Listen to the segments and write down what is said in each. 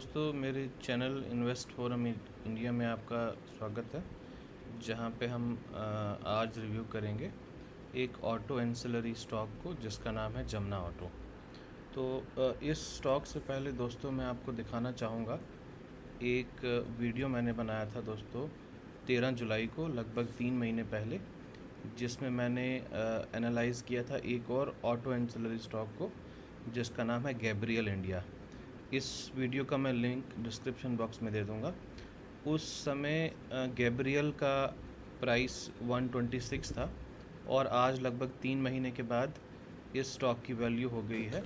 दोस्तों, मेरे channel invest forum India में आपका स्वागत है। जहां पे हम आज रिव्यू करेंगे एक ऑटो एंसिलरी स्टॉक को जिसका नाम है जमुना ऑटो। तो इस स्टॉक से पहले दोस्तों मैं आपको दिखाना चाहूँगा एक वीडियो मैंने बनाया था दोस्तों 13 जुलाई को, लगभग 3 महीने पहले, जिसमें मैंने एनालाइज़ किया था एक और ऑटो एंसिलरी स्टॉक को जिसका नाम है गैब्रियल इंडिया। इस वीडियो का मैं लिंक डिस्क्रिप्शन बॉक्स में दे दूँगा। उस समय गैब्रियल का प्राइस 126 था और आज लगभग 3 महीने के बाद इस स्टॉक की वैल्यू हो गई है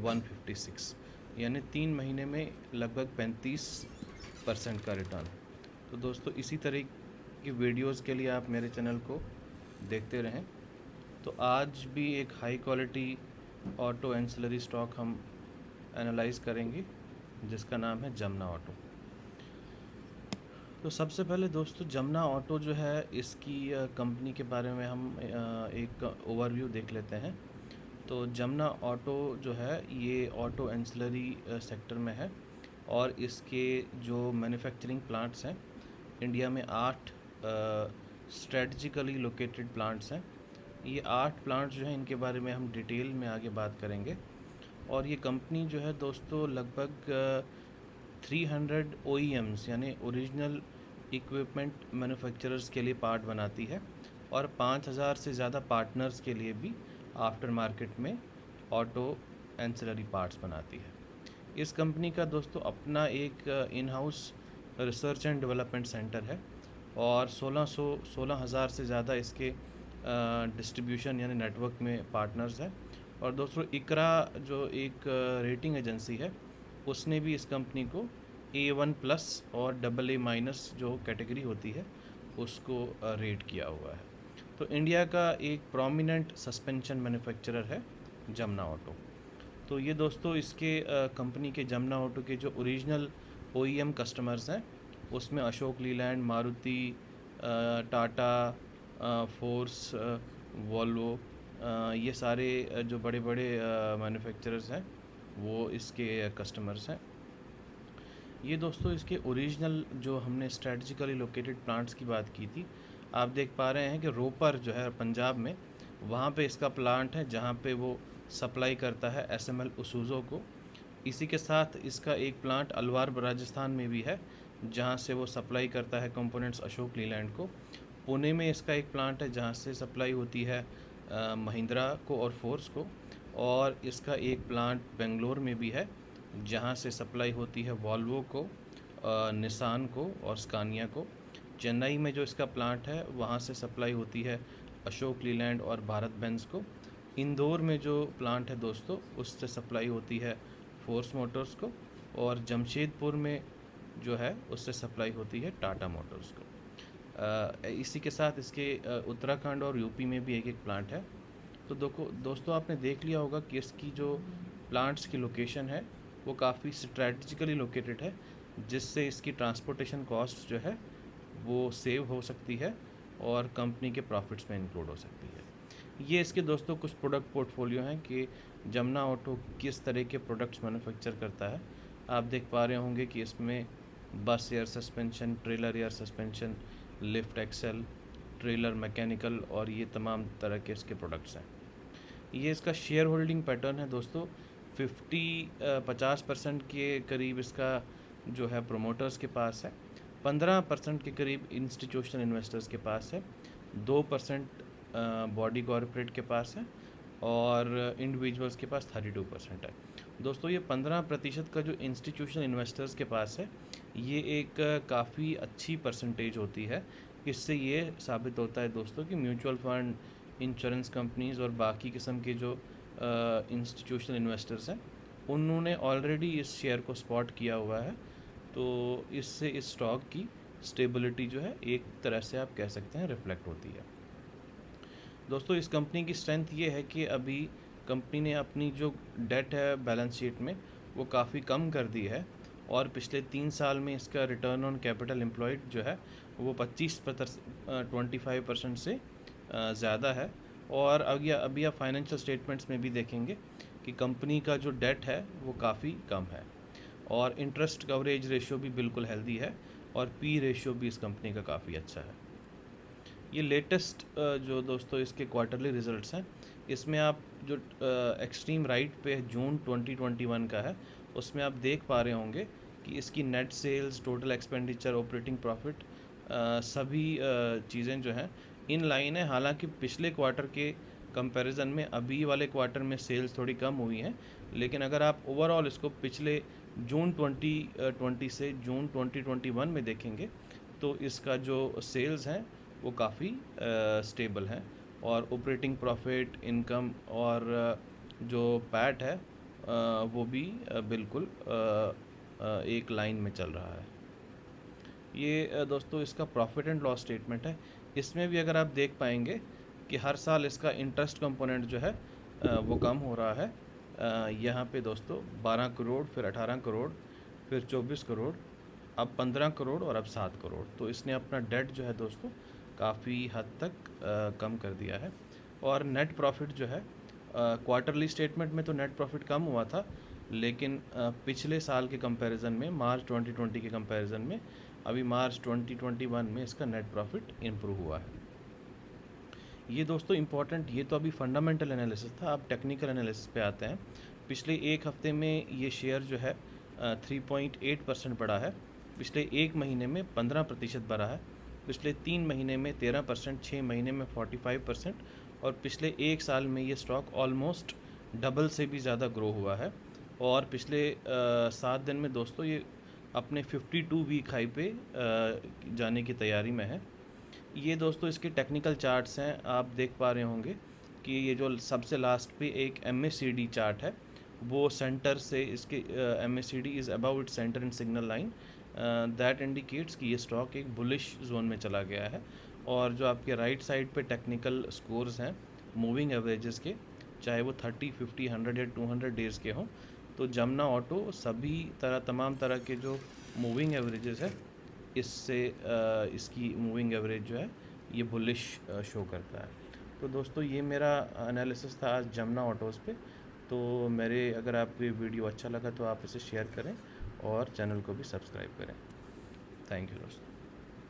156, यानी 3 महीने में लगभग 35% का रिटर्न। तो दोस्तों, इसी तरह की वीडियोस के लिए आप मेरे चैनल को देखते रहें। तो आज भी एक high quality auto ancillary stock हम एनालाइज करेंगे जिसका नाम है जमुना ऑटो। तो सबसे पहले दोस्तों, जमुना ऑटो जो है, इसकी कंपनी के बारे में हम एक ओवरव्यू देख लेते हैं। तो जमुना ऑटो जो है ये ऑटो एंसिलरी सेक्टर में है और इसके जो मैन्युफैक्चरिंग प्लांट्स हैं, इंडिया में 8 स्ट्रेटजिकली लोकेटेड प्लांट्स हैं। ये 8 प्लांट्स जो हैं, इनके बारे में हम डिटेल में आगे बात करेंगे। और ये कंपनी जो है दोस्तों लगभग 300 OEMs यानी ओरिजिनल इक्विपमेंट मैन्युफैक्चरर्स के लिए पार्ट बनाती है और 5000 से ज़्यादा पार्टनर्स के लिए भी आफ्टर मार्केट में ऑटो एंसिलरी पार्ट्स बनाती है। इस कंपनी का दोस्तों अपना एक in house research and development centre है और 16,000 से ज़्यादा इसके डिस्ट्रीब्यूशन यानी नेटवर्क में पार्टनर्स हैं। और दोस्तों, इकरा जो एक रेटिंग एजेंसी है, उसने भी इस कंपनी को A1+ और AA- जो कैटेगरी होती है उसको रेट किया हुआ है। तो इंडिया का एक प्रोमिनेंट सस्पेंशन मैन्युफैक्चरर है जमुना ऑटो। तो ये दोस्तों इसके कंपनी के जमुना ऑटो के जो ओरिजिनल OEM कस्टमर्स हैं, उसमें अशोक लीलैंड, मारुति, टाटा, फोर्स, वॉल्वो, ये सारे जो बड़े बड़े मैन्युफैक्चरर्स हैं वो इसके कस्टमर्स हैं। ये दोस्तों इसके ओरिजिनल जो हमने स्ट्रेटजिकली लोकेटेड प्लांट्स की बात की थी, आप देख पा रहे हैं कि रोपर जो है पंजाब में, वहाँ पे इसका प्लांट है जहाँ पे वो सप्लाई करता है SML उसुज़ो को। इसी के साथ इसका एक प्लांट अलवार राजस्थान में भी है जहाँ से वो सप्लाई करता है कंपोनेंट्स अशोक लीलैंड को। पुणे में इसका एक प्लांट है जहाँ से सप्लाई होती है महिंद्रा को और फोर्स को। और इसका एक प्लांट बेंगलोर में भी है जहाँ से सप्लाई होती है वॉल्वो को, निसान को और स्कानिया को। चेन्नई में जो इसका प्लांट है वहाँ से सप्लाई होती है अशोक लीलैंड और भारत बेंज को। इंदौर में जो प्लांट है दोस्तों, उससे सप्लाई होती है फोर्स मोटर्स को। और जमशेदपुर में जो है उससे सप्लाई होती है टाटा मोटर्स को। इसी के साथ इसके उत्तराखंड और यूपी में भी एक एक प्लांट है। तो दोस्तों, आपने देख लिया होगा कि इसकी जो प्लांट्स की लोकेशन है वो काफ़ी स्ट्रैटेजिकली लोकेटेड है, जिससे इसकी ट्रांसपोर्टेशन कॉस्ट जो है वो सेव हो सकती है और कंपनी के प्रॉफिट्स में इंक्लूड हो सकती है। ये इसके दोस्तों कुछ प्रोडक्ट पोर्टफोलियो हैं कि जमुना ऑटो किस तरह के प्रोडक्ट्स मैन्युफैक्चर करता है। आप देख पा रहे होंगे कि इसमें बस air suspension, trailer air suspension, lift axle, trailer mechanical और ये तमाम तरह के इसके प्रोडक्ट्स हैं। ये इसका शेयर होल्डिंग पैटर्न है दोस्तों। 50% के करीब इसका जो है प्रोमोटर्स के पास है, 15% के करीब इंस्टीट्यूशनल इन्वेस्टर्स के पास है, 2% बॉडी कॉरपोरेट के पास है और इंडिविजुअल्स के पास 32% है। दोस्तों, ये 15% का जो इंस्टीट्यूशनल इन्वेस्टर्स के पास है, ये एक काफ़ी अच्छी परसेंटेज होती है। इससे ये साबित होता है दोस्तों कि म्यूचुअल फंड, इंश्योरेंस कंपनीज़ और बाकी किस्म के जो इंस्टीट्यूशनल इन्वेस्टर्स हैं, उन्होंने ऑलरेडी इस शेयर को स्पॉट किया हुआ है। तो इससे इस स्टॉक की स्टेबिलिटी जो है एक तरह से आप कह सकते हैं रिफ्लेक्ट होती है। दोस्तों, इस कंपनी की स्ट्रेंथ ये है कि अभी कंपनी ने अपनी जो डेट है बैलेंस शीट में वो काफ़ी कम कर दी है और पिछले 3 साल में इसका रिटर्न ऑन कैपिटल एम्प्लॉयड जो है वो 25% से ज़्यादा है। और अभी आप फाइनेंशियल स्टेटमेंट्स में भी देखेंगे कि कंपनी का जो डेट है वो काफ़ी कम है। और इंटरेस्ट कवरेज रेशियो भी बिल्कुल हेल्दी है और पी रेशियो भी इस कंपनी का काफ़ी अच्छा है। ये लेटेस्ट जो दोस्तों इसके क्वार्टरली रिजल्ट्स हैं, इसमें आप जो एक्सट्रीम राइट पे जून 2021 का है, उसमें आप देख पा रहे होंगे कि इसकी net sales, total expenditure, operating profit, सभी चीज़ें जो हैं इन लाइन है। हालांकि पिछले क्वार्टर के कंपैरिजन में अभी वाले क्वार्टर में सेल्स थोड़ी कम हुई हैं, लेकिन अगर आप ओवरऑल इसको पिछले जून 2020 से जून 2021 में देखेंगे तो इसका जो सेल्स हैं वो काफ़ी स्टेबल हैं और ऑपरेटिंग प्रॉफिट, इनकम और जो पैट है वो भी बिल्कुल एक लाइन में चल रहा है। ये दोस्तों इसका प्रॉफिट एंड लॉस स्टेटमेंट है। इसमें भी अगर आप देख पाएंगे कि हर साल इसका इंटरेस्ट कंपोनेंट जो है वो कम हो रहा है। यहाँ पे दोस्तों 12 करोड़, फिर 18 करोड़, फिर 24 करोड़, अब 15 करोड़ और अब 7 करोड़। तो इसने अपना डेट जो है दोस्तों काफ़ी हद तक कम कर दिया है। और नेट प्रॉफिट जो है क्वार्टरली स्टेटमेंट में तो नेट प्रॉफिट कम हुआ था, लेकिन पिछले साल के कंपैरिजन में, मार्च 2020 के कंपैरिजन में, अभी मार्च 2021 में इसका नेट प्रॉफिट इम्प्रूव हुआ है। ये दोस्तों इम्पॉर्टेंट, ये तो अभी फंडामेंटल एनालिसिस था। अब टेक्निकल एनालिसिस पे आते हैं। पिछले एक हफ्ते में ये शेयर जो है 3.8% बढ़ा है, पिछले एक महीने में 15% बढ़ा है, पिछले 3 महीने में 13%, 6 महीने में 45% और पिछले एक साल में ये स्टॉक ऑलमोस्ट डबल से भी ज़्यादा ग्रो हुआ है। और पिछले 7 दिन में दोस्तों ये अपने 52 वीक हाई पे जाने की तैयारी में है। ये दोस्तों इसके टेक्निकल चार्ट्स हैं, आप देख पा रहे होंगे कि ये जो सबसे लास्ट पे एक MACD चार्ट है, वो सेंटर से इसके MACD is above it centre in signal line, that indicates कि ये स्टॉक एक बुलिश जोन में चला गया है। और जो आपके राइट साइड पे टेक्निकल स्कोर्स हैं मूविंग एवरेजेस के, चाहे वो 30, 50, 100 या 200 डेज़ के हों, तो जमुना ऑटो सभी तमाम तरह के जो मूविंग एवरेजेस है, इससे इसकी मूविंग एवरेज जो है ये बुलिश शो करता है। तो दोस्तों ये मेरा एनालिसिस था आज जमुना ऑटोज़ पे। तो मेरे अगर आपको ये वीडियो अच्छा लगा तो आप इसे शेयर करें और चैनल को भी सब्सक्राइब करें। थैंक यू दोस्तों।